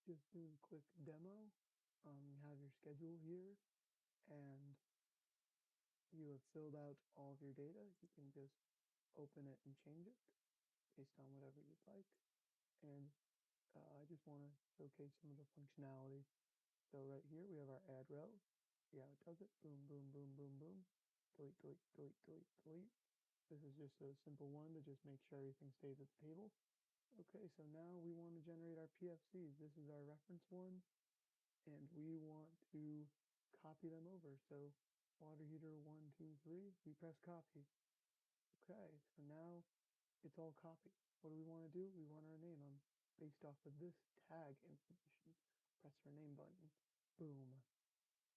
just doing a quick demo. You have your schedule here and you have filled out all of your data. You can just open it and change it based on whatever you'd like. And I just want to showcase some of the functionality. So right here we have our add row. See how it does it? Boom, boom, boom, boom, boom. Delete, delete, delete, delete, delete. This is just a simple one to just make sure everything stays at the table. Okay, so now we want to generate our PFCs. This is our reference ones, and we want to copy them over. So water heater 1, 2, 3, we press copy. Okay, so now it's all copied. What do we want to do? We want our name on based off of this tag information. Press rename button. Boom.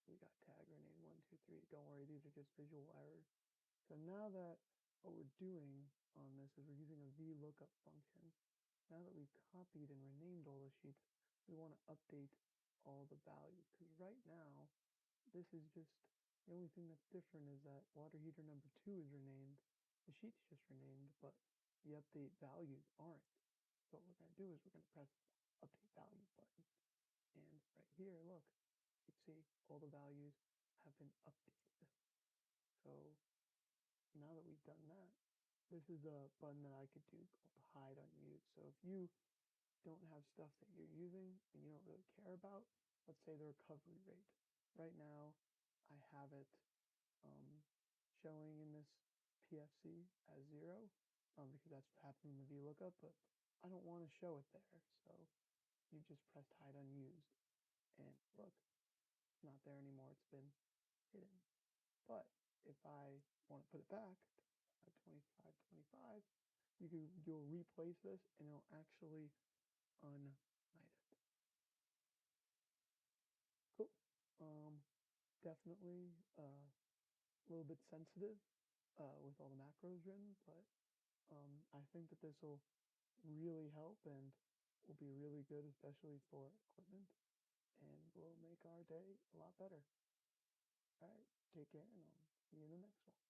We got tag rename 1, 2, 3. Don't worry, these are just visual errors. So now that what we're doing on this is we're using a VLOOKUP function. Now that we've copied and renamed all the sheets, we want to update all the values, because right now this is just the only thing that's different is that water heater number 2 is renamed, the sheet's just renamed, but the update values aren't. So what we're going to do is we're going to press update values button, and right here, look, you can see all the values have been updated. So now that we've done that, this is a button that I could do called hide unused. So if you don't have stuff that you're using and you don't really care about, let's say the recovery rate. Right now, I have it showing in this PFC as 0 because that's what happened in the VLOOKUP, but I don't want to show it there. So you just pressed hide unused, and look, it's not there anymore. It's been hidden. But if I want to put it back to 25, 25, you'll replace this and it'll actually unhide it. Cool. Definitely a little bit sensitive with all the macros written, but I think that this will really help and will be really good, especially for equipment, and will make our day a lot better. All right, take care, and I'll see you in the next one.